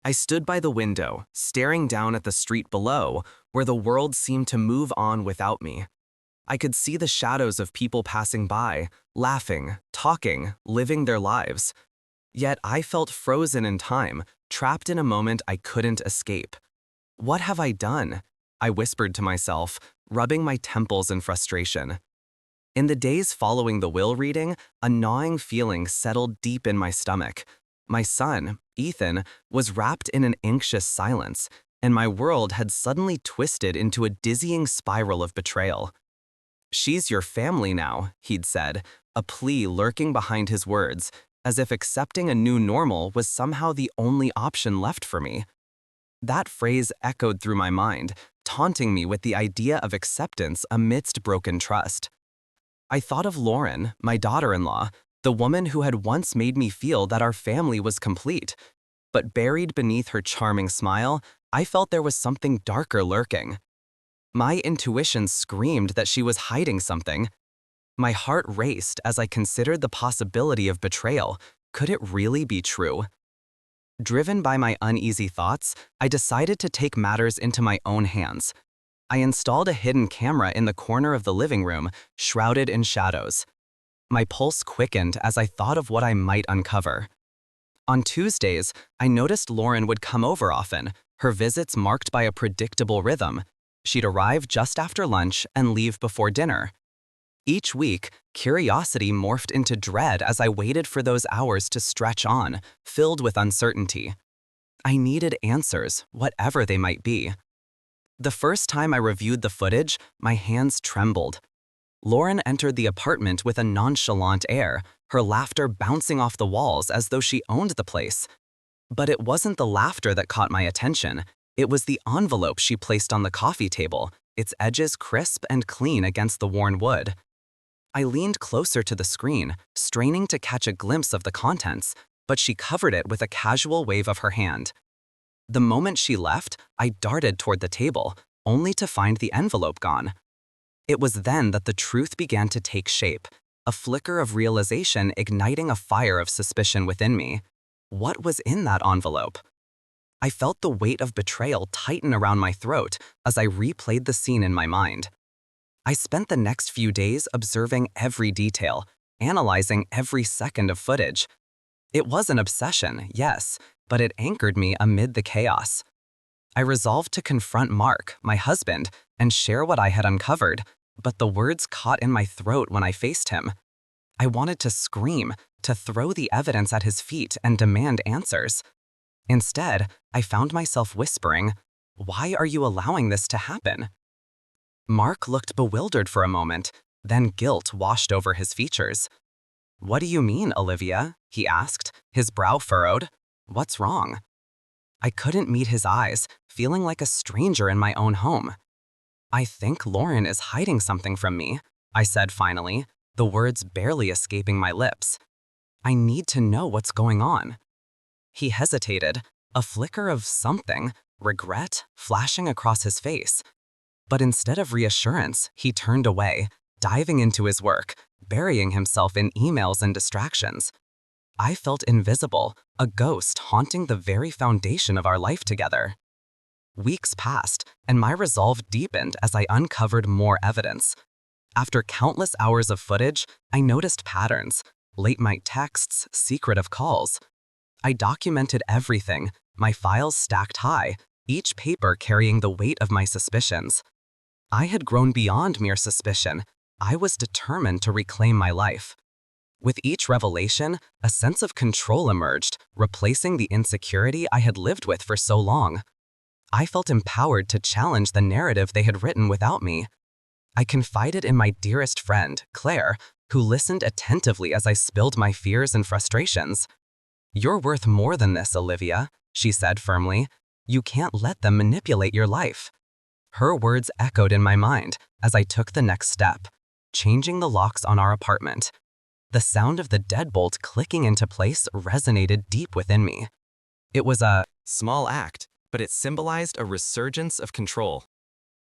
I stood by the window, staring down at the street below, where the world seemed to move on without me. I could see the shadows of people passing by, laughing, talking, living their lives. Yet I felt frozen in time, trapped in a moment I couldn't escape. What have I done? I whispered to myself, rubbing my temples in frustration. In the days following the will reading, a gnawing feeling settled deep in my stomach. My son, Ethan, was wrapped in an anxious silence, and my world had suddenly twisted into a dizzying spiral of betrayal. "She's your family now," he'd said, a plea lurking behind his words, as if accepting a new normal was somehow the only option left for me. That phrase echoed through my mind, taunting me with the idea of acceptance amidst broken trust. I thought of Lauren, my daughter-in-law, the woman who had once made me feel that our family was complete. But buried beneath her charming smile, I felt there was something darker lurking. My intuition screamed that she was hiding something. My heart raced as I considered the possibility of betrayal. Could it really be true? Driven by my uneasy thoughts, I decided to take matters into my own hands. I installed a hidden camera in the corner of the living room, shrouded in shadows. My pulse quickened as I thought of what I might uncover. On Tuesdays, I noticed Lauren would come over often, her visits marked by a predictable rhythm. She'd arrive just after lunch and leave before dinner. Each week, curiosity morphed into dread as I waited for those hours to stretch on, filled with uncertainty. I needed answers, whatever they might be. The first time I reviewed the footage, my hands trembled. Lauren entered the apartment with a nonchalant air, her laughter bouncing off the walls as though she owned the place. But it wasn't the laughter that caught my attention. It was the envelope she placed on the coffee table, its edges crisp and clean against the worn wood. I leaned closer to the screen, straining to catch a glimpse of the contents, but she covered it with a casual wave of her hand. The moment she left, I darted toward the table, only to find the envelope gone. It was then that the truth began to take shape, a flicker of realization igniting a fire of suspicion within me. What was in that envelope? I felt the weight of betrayal tighten around my throat as I replayed the scene in my mind. I spent the next few days observing every detail, analyzing every second of footage. It was an obsession, yes, but it anchored me amid the chaos. I resolved to confront Mark, my husband, and share what I had uncovered, but the words caught in my throat when I faced him. I wanted to scream, to throw the evidence at his feet and demand answers. Instead, I found myself whispering, "Why are you allowing this to happen?" Mark looked bewildered for a moment, then guilt washed over his features. "What do you mean, Olivia?" he asked, his brow furrowed. "What's wrong?" I couldn't meet his eyes, feeling like a stranger in my own home. "I think Lauren is hiding something from me," I said finally, the words barely escaping my lips. "I need to know what's going on." He hesitated, a flicker of something, regret, flashing across his face. But instead of reassurance, he turned away, diving into his work, burying himself in emails and distractions. I felt invisible, a ghost haunting the very foundation of our life together. Weeks passed, and my resolve deepened as I uncovered more evidence. After countless hours of footage, I noticed patterns, late-night texts, secretive calls. I documented everything, my files stacked high, each paper carrying the weight of my suspicions. I had grown beyond mere suspicion. I was determined to reclaim my life. With each revelation, a sense of control emerged, replacing the insecurity I had lived with for so long. I felt empowered to challenge the narrative they had written without me. I confided in my dearest friend, Claire, who listened attentively as I spilled my fears and frustrations. "You're worth more than this, Olivia," she said firmly. "You can't let them manipulate your life." Her words echoed in my mind as I took the next step, changing the locks on our apartment. The sound of the deadbolt clicking into place resonated deep within me. It was a small act, but it symbolized a resurgence of control.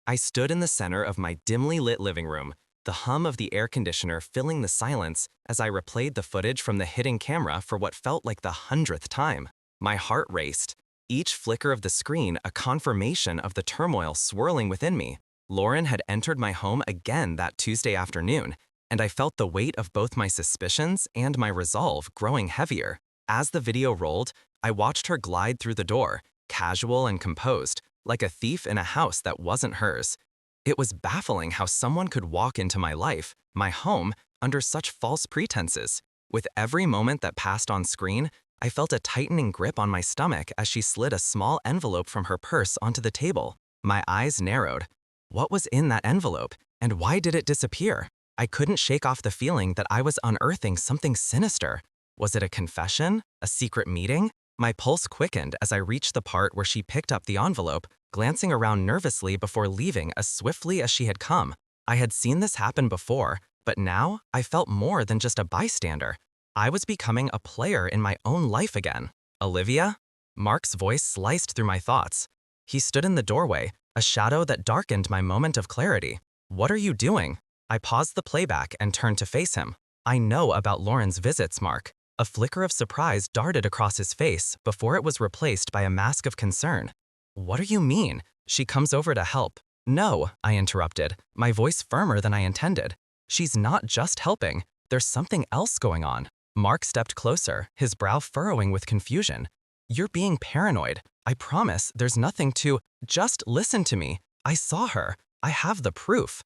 I stood in the center of my dimly lit living room, the hum of the air conditioner filling the silence as I replayed the footage from the hidden camera for what felt like the 100th time. My heart raced, each flicker of the screen a confirmation of the turmoil swirling within me. Lauren had entered my home again that Tuesday afternoon, and I felt the weight of both my suspicions and my resolve growing heavier. As the video rolled, I watched her glide through the door, casual and composed, like a thief in a house that wasn't hers. It was baffling how someone could walk into my life, my home, under such false pretenses. With every moment that passed on screen, I felt a tightening grip on my stomach as she slid a small envelope from her purse onto the table. My eyes narrowed. What was in that envelope, and why did it disappear? I couldn't shake off the feeling that I was unearthing something sinister. Was it a confession? A secret meeting? My pulse quickened as I reached the part where she picked up the envelope, glancing around nervously before leaving as swiftly as she had come. I had seen this happen before, but now I felt more than just a bystander. I was becoming a player in my own life again. Olivia? Mark's voice sliced through my thoughts. He stood in the doorway, a shadow that darkened my moment of clarity. What are you doing? I paused the playback and turned to face him. I know about Lauren's visits, Mark. A flicker of surprise darted across his face before it was replaced by a mask of concern. What do you mean? She comes over to help. No, I interrupted, my voice firmer than I intended. She's not just helping. There's something else going on. Mark stepped closer, his brow furrowing with confusion. You're being paranoid. I promise there's nothing to… Just listen to me. I saw her. I have the proof.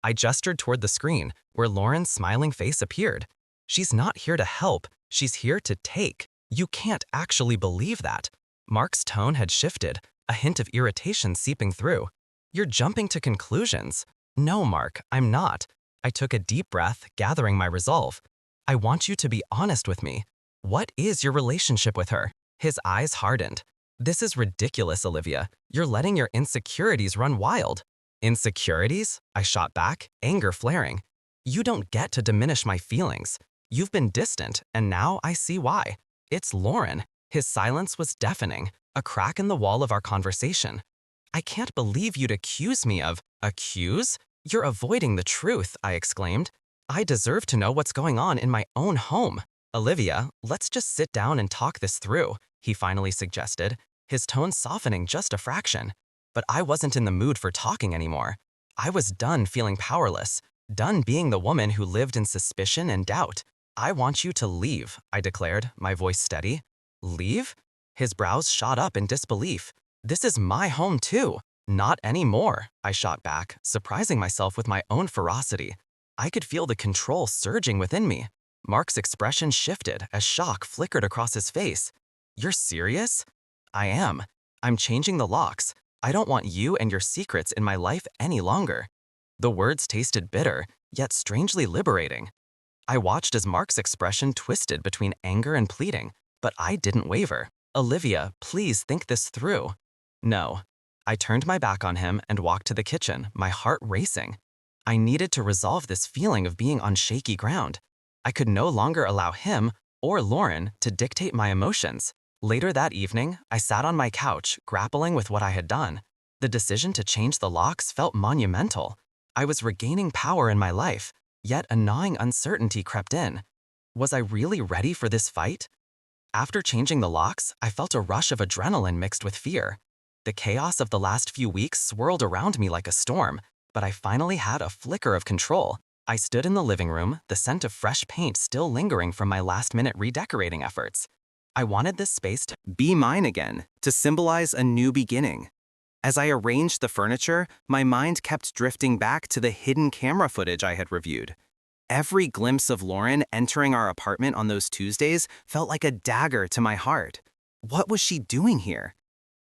I gestured toward the screen, where Lauren's smiling face appeared. She's not here to help. She's here to take. You can't actually believe that. Mark's tone had shifted, a hint of irritation seeping through. You're jumping to conclusions. No, Mark, I'm not. I took a deep breath, gathering my resolve. I want you to be honest with me. What is your relationship with her? His eyes hardened. This is ridiculous, Olivia. You're letting your insecurities run wild. Insecurities? I shot back, anger flaring. You don't get to diminish my feelings. You've been distant, and now I see why. It's Lauren. His silence was deafening, a crack in the wall of our conversation. I can't believe you'd accuse me of… Accuse? You're avoiding the truth, I exclaimed. I deserve to know what's going on in my own home. Olivia, let's just sit down and talk this through, he finally suggested, his tone softening just a fraction. But I wasn't in the mood for talking anymore. I was done feeling powerless, done being the woman who lived in suspicion and doubt. I want you to leave, I declared, my voice steady. Leave? His brows shot up in disbelief. This is my home too. Not anymore, I shot back, surprising myself with my own ferocity. I could feel the control surging within me. Mark's expression shifted as shock flickered across his face. You're serious? I am. I'm changing the locks. I don't want you and your secrets in my life any longer. The words tasted bitter, yet strangely liberating. I watched as Mark's expression twisted between anger and pleading, but I didn't waver. Olivia, please think this through. No. I turned my back on him and walked to the kitchen, my heart racing. I needed to resolve this feeling of being on shaky ground. I could no longer allow him, or Lauren, to dictate my emotions. Later that evening, I sat on my couch, grappling with what I had done. The decision to change the locks felt monumental. I was regaining power in my life, yet a gnawing uncertainty crept in. Was I really ready for this fight? After changing the locks, I felt a rush of adrenaline mixed with fear. The chaos of the last few weeks swirled around me like a storm, but I finally had a flicker of control. I stood in the living room, the scent of fresh paint still lingering from my last-minute redecorating efforts. I wanted this space to be mine again, to symbolize a new beginning. As I arranged the furniture, my mind kept drifting back to the hidden camera footage I had reviewed. Every glimpse of Lauren entering our apartment on those Tuesdays felt like a dagger to my heart. What was she doing here?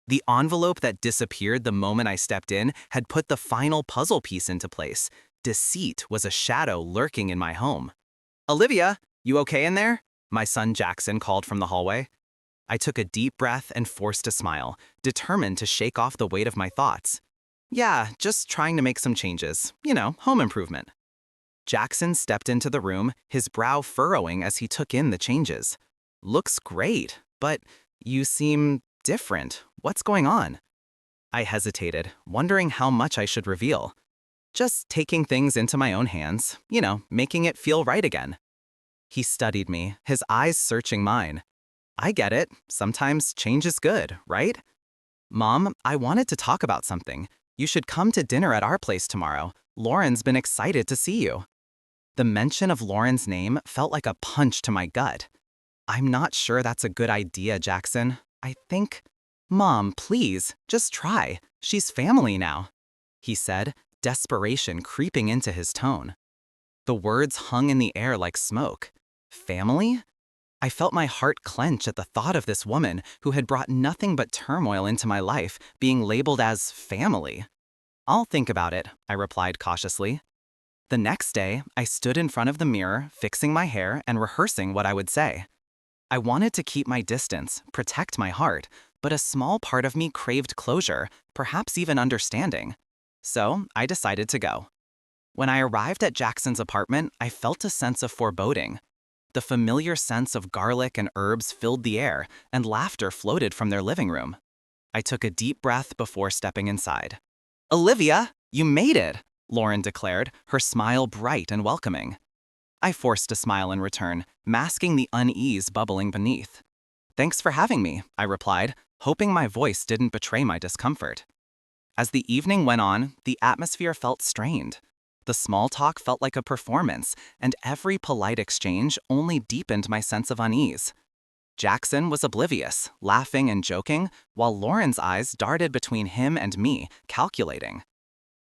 The envelope that disappeared the moment I stepped in had put the final puzzle piece into place. Deceit was a shadow lurking in my home. Olivia, you okay in there? My son Jackson called from the hallway. I took a deep breath and forced a smile, determined to shake off the weight of my thoughts. Yeah, just trying to make some changes. You know, home improvement. Jackson stepped into the room, his brow furrowing as he took in the changes. Looks great, but you seem different. What's going on? I hesitated, wondering how much I should reveal. Just taking things into my own hands, you know, making it feel right again. He studied me, his eyes searching mine. I get it. Sometimes change is good, right? Mom, I wanted to talk about something. You should come to dinner at our place tomorrow. Lauren's been excited to see you. The mention of Lauren's name felt like a punch to my gut. I'm not sure that's a good idea, Jackson. I think. Mom, please, just try. She's family now, he said, desperation creeping into his tone. The words hung in the air like smoke. Family? I felt my heart clench at the thought of this woman who had brought nothing but turmoil into my life being labeled as family. I'll think about it, I replied cautiously. The next day, I stood in front of the mirror, fixing my hair and rehearsing what I would say. I wanted to keep my distance, protect my heart, but a small part of me craved closure, perhaps even understanding. So I decided to go. When I arrived at Jackson's apartment, I felt a sense of foreboding. The familiar sense of garlic and herbs filled the air, and laughter floated from their living room. I took a deep breath before stepping inside. Olivia, you made it, Lauren declared, her smile bright and welcoming. I forced a smile in return, masking the unease bubbling beneath. Thanks for having me, I replied, hoping my voice didn't betray my discomfort. As the evening went on, the atmosphere felt strained. The small talk felt like a performance, and every polite exchange only deepened my sense of unease. Jackson was oblivious, laughing and joking, while Lauren's eyes darted between him and me, calculating.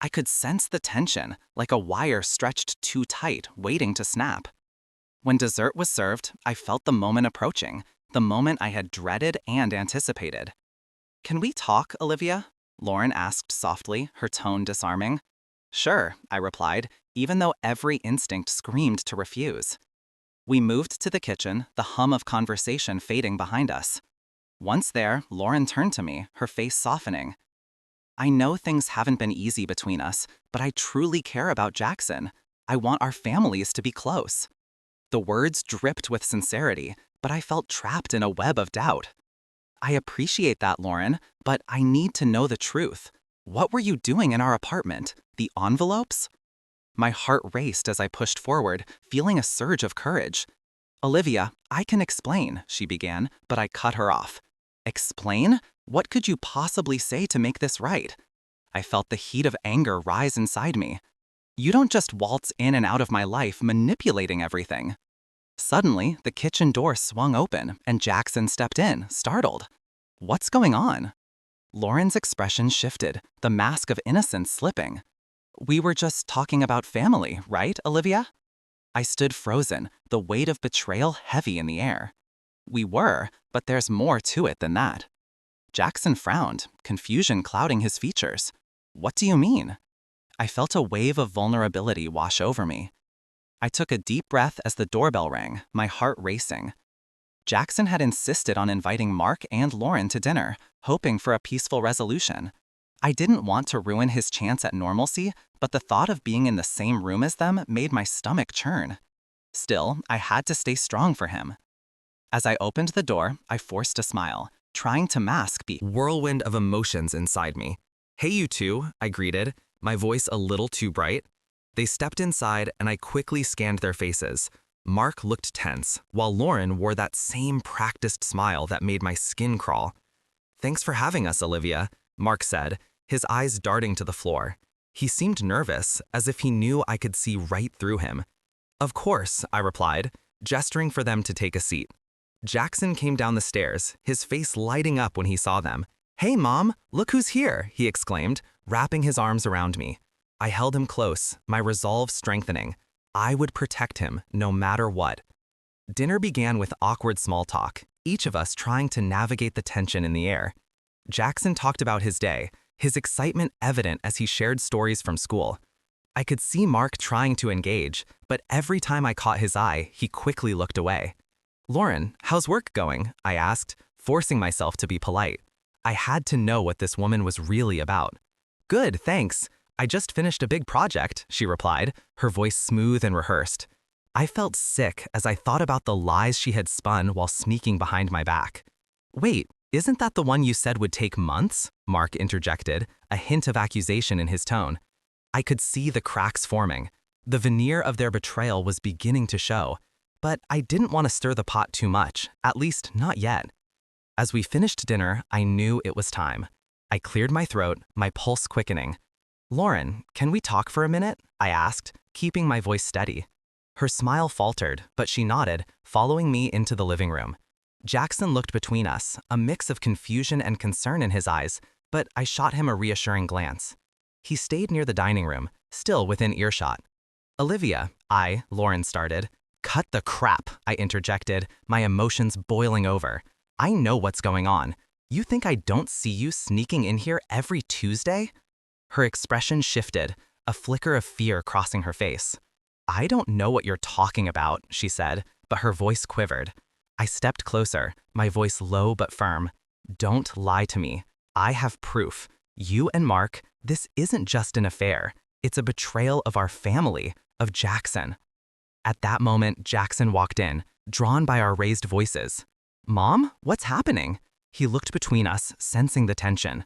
I could sense the tension, like a wire stretched too tight, waiting to snap. When dessert was served, I felt the moment approaching, the moment I had dreaded and anticipated. Can we talk, Olivia? Lauren asked softly, her tone disarming. Sure, I replied, even though every instinct screamed to refuse. We moved to the kitchen, the hum of conversation fading behind us. Once there, Lauren turned to me, her face softening. I know things haven't been easy between us, but I truly care about Jackson. I want our families to be close. The words dripped with sincerity, but I felt trapped in a web of doubt. I appreciate that, Lauren, but I need to know the truth. What were you doing in our apartment? The envelopes? My heart raced as I pushed forward, feeling a surge of courage. Olivia, I can explain, she began, but I cut her off. Explain? What could you possibly say to make this right? I felt the heat of anger rise inside me. You don't just waltz in and out of my life manipulating everything. Suddenly, the kitchen door swung open and Jackson stepped in, startled. What's going on? Lauren's expression shifted, the mask of innocence slipping. We were just talking about family, right, Olivia? I stood frozen, the weight of betrayal heavy in the air. We were, but there's more to it than that. Jackson frowned, confusion clouding his features. What do you mean? I felt a wave of vulnerability wash over me. I took a deep breath as the doorbell rang, my heart racing. Jackson had insisted on inviting Mark and Lauren to dinner, hoping for a peaceful resolution. I didn't want to ruin his chance at normalcy, but the thought of being in the same room as them made my stomach churn. Still, I had to stay strong for him. As I opened the door, I forced a smile, trying to mask the whirlwind of emotions inside me. Hey, you two, I greeted, my voice a little too bright. They stepped inside and I quickly scanned their faces. Mark looked tense, while Lauren wore that same practiced smile that made my skin crawl. Thanks for having us, Olivia, Mark said, his eyes darting to the floor. He seemed nervous, as if he knew I could see right through him. Of course, I replied, gesturing for them to take a seat. Jackson came down the stairs, his face lighting up when he saw them. Hey, Mom, look who's here, he exclaimed, wrapping his arms around me. I held him close, my resolve strengthening. I would protect him, no matter what. Dinner began with awkward small talk, each of us trying to navigate the tension in the air. Jackson talked about his day, his excitement evident as he shared stories from school. I could see Mark trying to engage, but every time I caught his eye, he quickly looked away. Lauren, how's work going? I asked, forcing myself to be polite. I had to know what this woman was really about. Good, thanks. I just finished a big project, she replied, her voice smooth and rehearsed. I felt sick as I thought about the lies she had spun while sneaking behind my back. Wait, isn't that the one you said would take months? Mark interjected, a hint of accusation in his tone. I could see the cracks forming. The veneer of their betrayal was beginning to show. But I didn't want to stir the pot too much, at least not yet. As we finished dinner, I knew it was time. I cleared my throat, my pulse quickening. "Lauren, can we talk for a minute?" I asked, keeping my voice steady. Her smile faltered, but she nodded, following me into the living room. Jackson looked between us, a mix of confusion and concern in his eyes, but I shot him a reassuring glance. He stayed near the dining room, still within earshot. "Olivia," Lauren started. "Cut the crap," I interjected, my emotions boiling over. "I know what's going on. You think I don't see you sneaking in here every Tuesday?" Her expression shifted, a flicker of fear crossing her face. "I don't know what you're talking about," she said, but her voice quivered. I stepped closer, my voice low but firm. "Don't lie to me. I have proof. You and Mark, this isn't just an affair. It's a betrayal of our family, of Jackson." At that moment, Jackson walked in, drawn by our raised voices. "Mom, what's happening?" He looked between us, sensing the tension.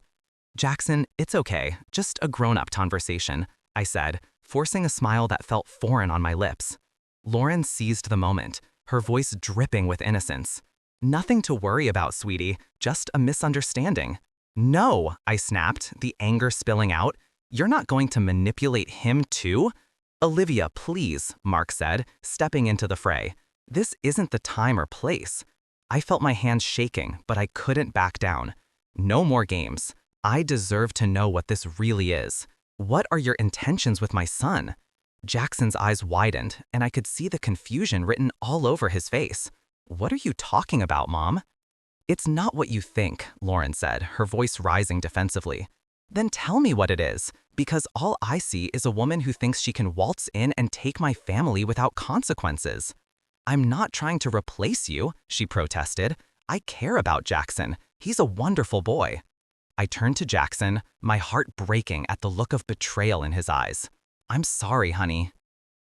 "Jackson, it's okay, just a grown-up conversation," I said, forcing a smile that felt foreign on my lips. Lauren seized the moment, her voice dripping with innocence. "Nothing to worry about, sweetie, just a misunderstanding." "No," I snapped, the anger spilling out. "You're not going to manipulate him too?" "Olivia, please," Mark said, stepping into the fray. "This isn't the time or place." I felt my hands shaking, but I couldn't back down. "No more games. I deserve to know what this really is. What are your intentions with my son?" Jackson's eyes widened, and I could see the confusion written all over his face. "What are you talking about, Mom?" "It's not what you think," Lauren said, her voice rising defensively. "Then tell me what it is, because all I see is a woman who thinks she can waltz in and take my family without consequences." "I'm not trying to replace you," she protested. "I care about Jackson. He's a wonderful boy." I turned to Jackson, my heart breaking at the look of betrayal in his eyes. "I'm sorry, honey."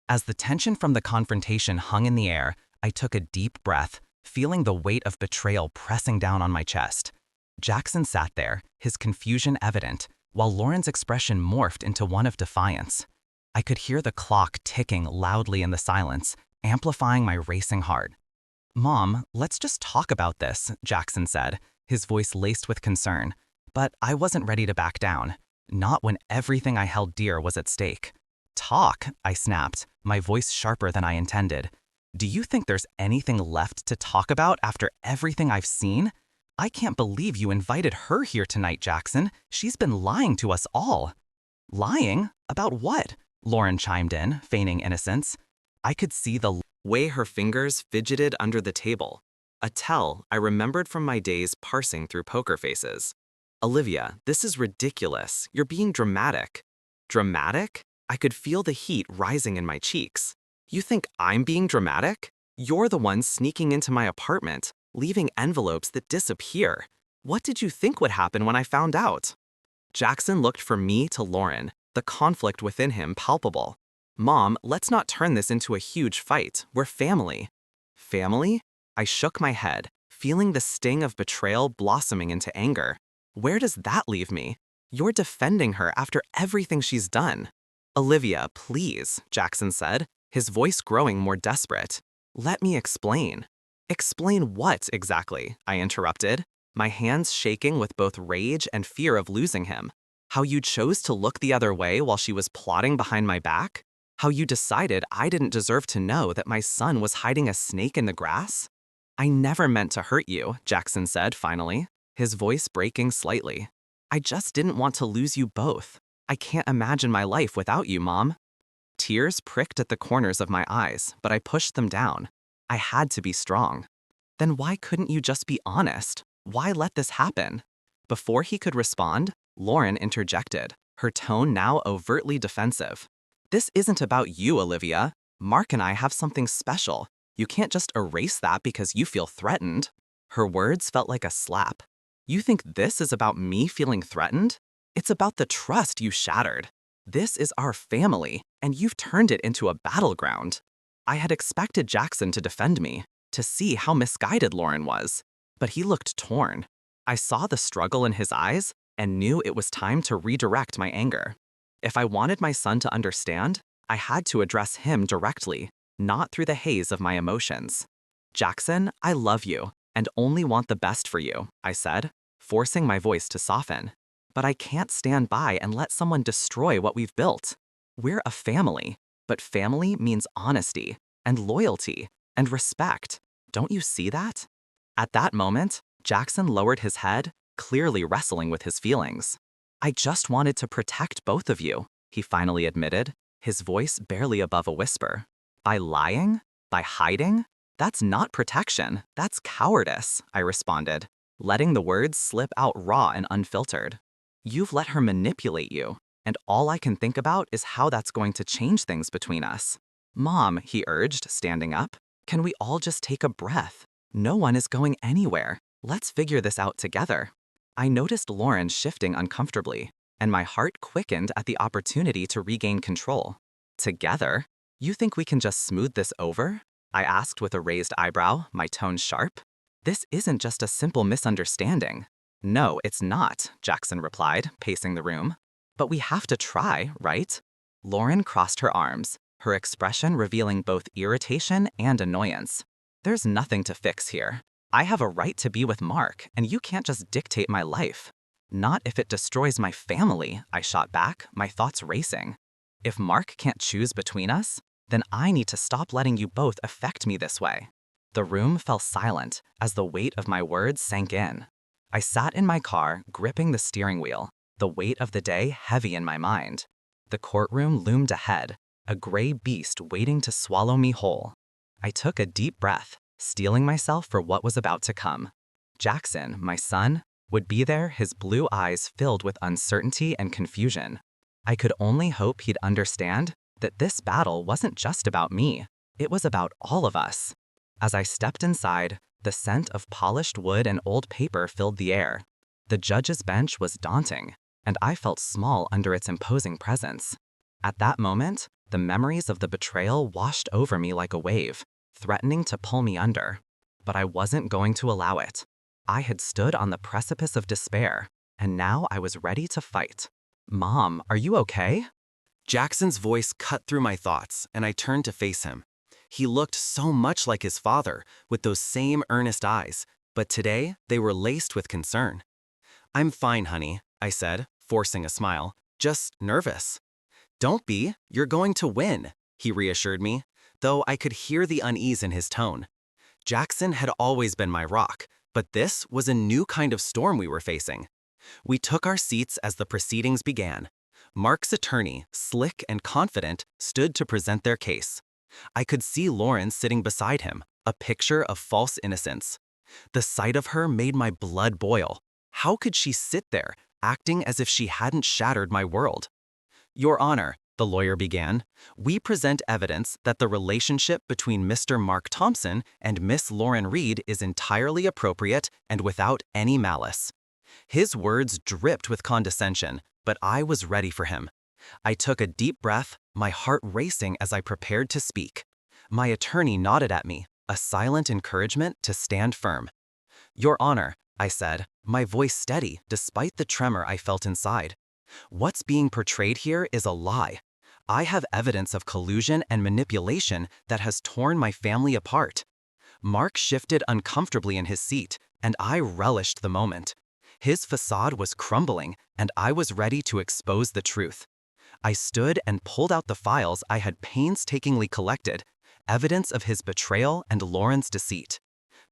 As the tension from the confrontation hung in the air, I took a deep breath, feeling the weight of betrayal pressing down on my chest. Jackson sat there, his confusion evident, while Lauren's expression morphed into one of defiance. I could hear the clock ticking loudly in the silence, amplifying my racing heart. "Mom, let's just talk about this," Jackson said, his voice laced with concern. But I wasn't ready to back down, not when everything I held dear was at stake. "Talk," I snapped, my voice sharper than I intended. "Do you think there's anything left to talk about after everything I've seen? I can't believe you invited her here tonight, Jackson. She's been lying to us all." "Lying? About what?" Lauren chimed in, feigning innocence. I could see the way her fingers fidgeted under the table, a tell I remembered from my days parsing through poker faces. "Olivia, this is ridiculous. You're being dramatic." "Dramatic?" I could feel the heat rising in my cheeks. "You think I'm being dramatic? You're the one sneaking into my apartment, leaving envelopes that disappear. What did you think would happen when I found out?" Jackson looked from me to Lauren, the conflict within him palpable. "Mom, let's not turn this into a huge fight. We're family." "Family?" I shook my head, feeling the sting of betrayal blossoming into anger. "Where does that leave me? You're defending her after everything she's done." "Olivia, please," Jackson said, his voice growing more desperate. "Let me explain." "Explain what, exactly?" I interrupted, my hands shaking with both rage and fear of losing him. "How you chose to look the other way while she was plotting behind my back? How you decided I didn't deserve to know that my son was hiding a snake in the grass?" "I never meant to hurt you," Jackson said finally, his voice breaking slightly. "I just didn't want to lose you both. I can't imagine my life without you, Mom." Tears pricked at the corners of my eyes, but I pushed them down. I had to be strong. "Then why couldn't you just be honest? Why let this happen?" Before he could respond, Lauren interjected, her tone now overtly defensive. "This isn't about you, Olivia. Mark and I have something special. You can't just erase that because you feel threatened." Her words felt like a slap. "You think this is about me feeling threatened? It's about the trust you shattered. This is our family, and you've turned it into a battleground." I had expected Jackson to defend me, to see how misguided Lauren was, but he looked torn. I saw the struggle in his eyes and knew it was time to redirect my anger. If I wanted my son to understand, I had to address him directly, not through the haze of my emotions. "Jackson, I love you and only want the best for you," I said, forcing my voice to soften. "But I can't stand by and let someone destroy what we've built. We're a family, but family means honesty and loyalty and respect. Don't you see that?" At that moment, Jackson lowered his head, clearly wrestling with his feelings. "I just wanted to protect both of you," he finally admitted, his voice barely above a whisper. "By lying? By hiding? That's not protection, that's cowardice," I responded, letting the words slip out raw and unfiltered. "You've let her manipulate you, and all I can think about is how that's going to change things between us." "Mom," he urged, standing up, "can we all just take a breath? No one is going anywhere. Let's figure this out together." I noticed Lauren shifting uncomfortably, and my heart quickened at the opportunity to regain control. "Together? You think we can just smooth this over?" I asked with a raised eyebrow, my tone sharp. "This isn't just a simple misunderstanding." "No, it's not," Jackson replied, pacing the room. "But we have to try, right?" Lauren crossed her arms, her expression revealing both irritation and annoyance. "There's nothing to fix here. I have a right to be with Mark, and you can't just dictate my life." "Not if it destroys my family," I shot back, my thoughts racing. "If Mark can't choose between us, then I need to stop letting you both affect me this way." The room fell silent as the weight of my words sank in. I sat in my car, gripping the steering wheel, the weight of the day heavy in my mind. The courtroom loomed ahead, a gray beast waiting to swallow me whole. I took a deep breath, steeling myself for what was about to come. Jackson, my son, would be there, his blue eyes filled with uncertainty and confusion. I could only hope he'd understand that this battle wasn't just about me, it was about all of us. As I stepped inside, the scent of polished wood and old paper filled the air. The judge's bench was daunting, and I felt small under its imposing presence. At that moment, the memories of the betrayal washed over me like a wave, threatening to pull me under. But I wasn't going to allow it. I had stood on the precipice of despair, and now I was ready to fight. "Mom, are you okay?" Jackson's voice cut through my thoughts, and I turned to face him. He looked so much like his father, with those same earnest eyes, but today they were laced with concern. "I'm fine, honey," I said, forcing a smile. "Just nervous." "Don't be, you're going to win," he reassured me, though I could hear the unease in his tone. Jackson had always been my rock, but this was a new kind of storm we were facing. We took our seats as the proceedings began. Mark's attorney, slick and confident, stood to present their case. I could see Lauren sitting beside him, a picture of false innocence. The sight of her made my blood boil. How could she sit there, acting as if she hadn't shattered my world? "Your Honor," the lawyer began, "we present evidence that the relationship between Mr. Mark Thompson and Miss Lauren Reed is entirely appropriate and without any malice." His words dripped with condescension, but I was ready for him. I took a deep breath, my heart racing as I prepared to speak. My attorney nodded at me, a silent encouragement to stand firm. "Your Honor," I said, my voice steady despite the tremor I felt inside. "What's being portrayed here is a lie. I have evidence of collusion and manipulation that has torn my family apart." Mark shifted uncomfortably in his seat, and I relished the moment. His facade was crumbling, and I was ready to expose the truth. I stood and pulled out the files I had painstakingly collected, evidence of his betrayal and Lauren's deceit.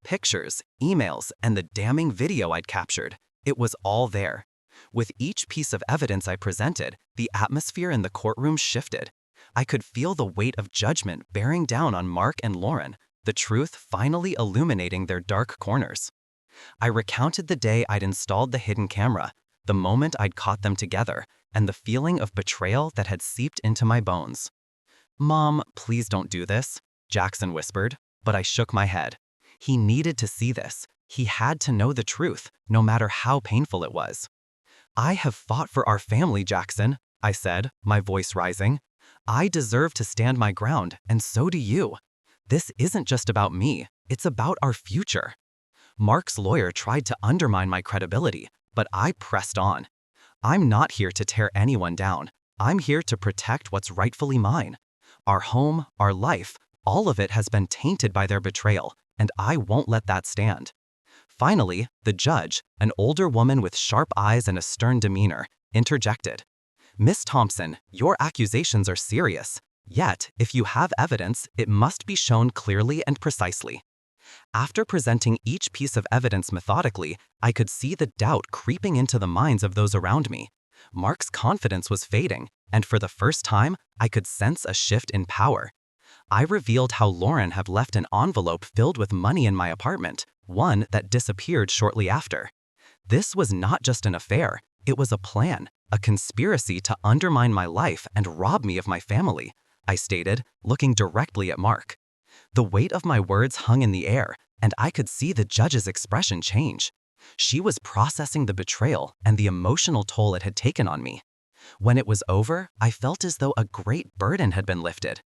Pictures, emails, and the damning video I'd captured. It was all there. With each piece of evidence I presented, the atmosphere in the courtroom shifted. I could feel the weight of judgment bearing down on Mark and Lauren, the truth finally illuminating their dark corners. I recounted the day I'd installed the hidden camera, the moment I'd caught them together, and the feeling of betrayal that had seeped into my bones. "Mom, please don't do this," Jackson whispered, but I shook my head. He needed to see this. He had to know the truth, no matter how painful it was. "I have fought for our family, Jackson," I said, my voice rising. "I deserve to stand my ground, and so do you. This isn't just about me, it's about our future." Mark's lawyer tried to undermine my credibility, but I pressed on. "I'm not here to tear anyone down. I'm here to protect what's rightfully mine. Our home, our life, All of it has been tainted by their betrayal, and I won't let that stand. Finally, the judge, an older woman with sharp eyes and a stern demeanor, interjected. Miss Thompson, your accusations are serious. Yet, if you have evidence, it must be shown clearly and precisely. After presenting each piece of evidence methodically, I could see the doubt creeping into the minds of those around me. Mark's confidence was fading, and for the first time, I could sense a shift in power. I revealed how Lauren had left an envelope filled with money in my apartment, one that disappeared shortly after. This was not just an affair, it was a plan, a conspiracy to undermine my life and rob me of my family, I stated, looking directly at Mark. The weight of my words hung in the air, and I could see the judge's expression change. She was processing the betrayal and the emotional toll it had taken on me. When it was over, I felt as though a great burden had been lifted.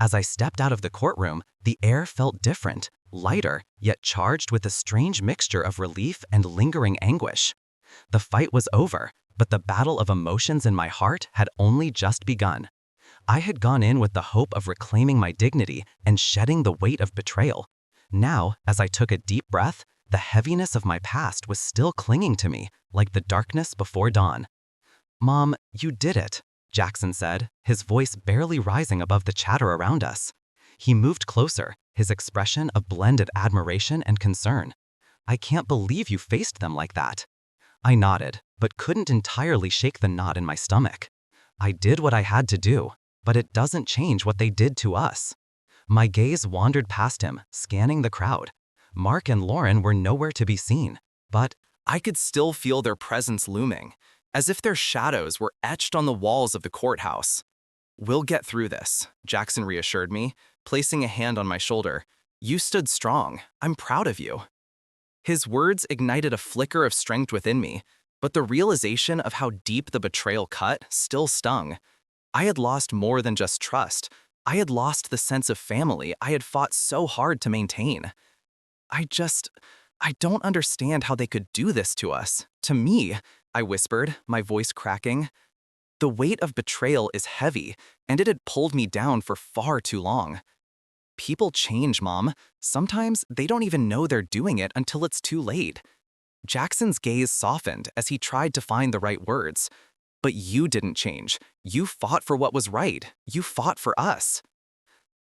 As I stepped out of the courtroom, the air felt different, lighter, yet charged with a strange mixture of relief and lingering anguish. The fight was over, but the battle of emotions in my heart had only just begun. I had gone in with the hope of reclaiming my dignity and shedding the weight of betrayal. Now, as I took a deep breath, the heaviness of my past was still clinging to me, like the darkness before dawn. Mom, you did it, Jackson said, his voice barely rising above the chatter around us. He moved closer, his expression a blend of admiration and concern. I can't believe you faced them like that. I nodded, but couldn't entirely shake the knot in my stomach. I did what I had to do, but it doesn't change what they did to us. My gaze wandered past him, scanning the crowd. Mark and Lauren were nowhere to be seen, but I could still feel their presence looming, as if their shadows were etched on the walls of the courthouse. We'll get through this, Jackson reassured me, placing a hand on my shoulder. You stood strong. I'm proud of you. His words ignited a flicker of strength within me, but the realization of how deep the betrayal cut still stung. I had lost more than just trust. I had lost the sense of family I had fought so hard to maintain. I don't understand how they could do this to us. To me, I whispered, my voice cracking. The weight of betrayal is heavy, and it had pulled me down for far too long. People change, Mom. Sometimes they don't even know they're doing it until it's too late. Jackson's gaze softened as he tried to find the right words. But you didn't change. You fought for what was right. You fought for us.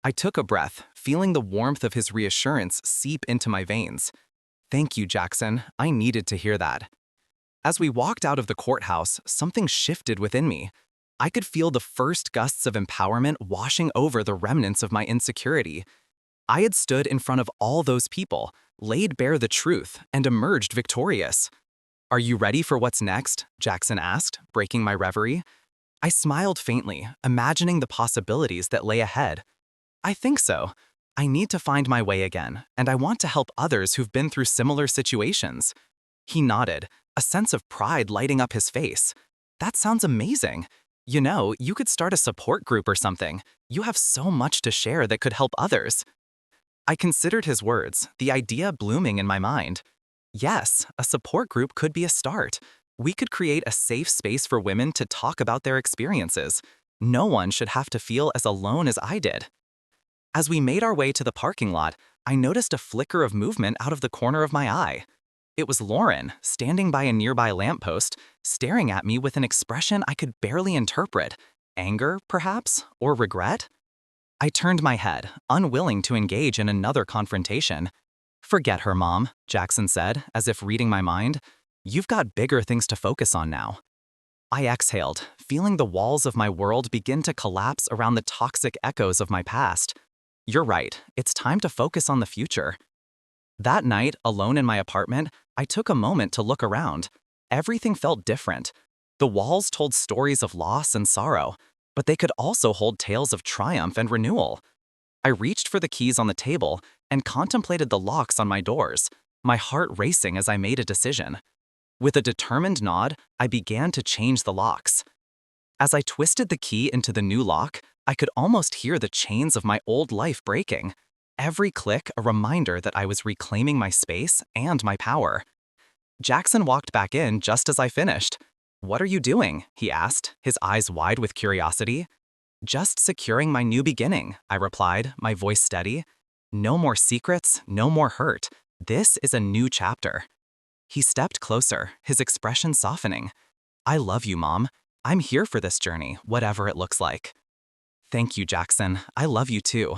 I took a breath, feeling the warmth of his reassurance seep into my veins. Thank you, Jackson. I needed to hear that. As we walked out of the courthouse, something shifted within me. I could feel the first gusts of empowerment washing over the remnants of my insecurity. I had stood in front of all those people, laid bare the truth, and emerged victorious. Are you ready for what's next? Jackson asked, breaking my reverie. I smiled faintly, imagining the possibilities that lay ahead. I think so. I need to find my way again, and I want to help others who've been through similar situations. He nodded, a sense of pride lighting up his face. That sounds amazing. You know, you could start a support group or something. You have so much to share that could help others. I considered his words, the idea blooming in my mind. Yes, a support group could be a start. We could create a safe space for women to talk about their experiences. No one should have to feel as alone as I did. As we made our way to the parking lot, I noticed a flicker of movement out of the corner of my eye. It was Lauren, standing by a nearby lamppost, staring at me with an expression I could barely interpret. Anger, perhaps, or regret? I turned my head, unwilling to engage in another confrontation. Forget her, Mom, Jackson said, as if reading my mind. You've got bigger things to focus on now. I exhaled, feeling the walls of my world begin to collapse around the toxic echoes of my past. You're right, it's time to focus on the future. That night, alone in my apartment, I took a moment to look around. Everything felt different. The walls told stories of loss and sorrow, but they could also hold tales of triumph and renewal. I reached for the keys on the table and contemplated the locks on my doors, my heart racing as I made a decision. With a determined nod, I began to change the locks. As I twisted the key into the new lock, I could almost hear the chains of my old life breaking. Every click a reminder that I was reclaiming my space and my power. Jackson walked back in just as I finished. What are you doing? He asked, his eyes wide with curiosity. Just securing my new beginning, I replied, my voice steady. No more secrets, no more hurt. This is a new chapter. He stepped closer, his expression softening. I love you, Mom. I'm here for this journey, whatever it looks like. Thank you, Jackson. I love you too.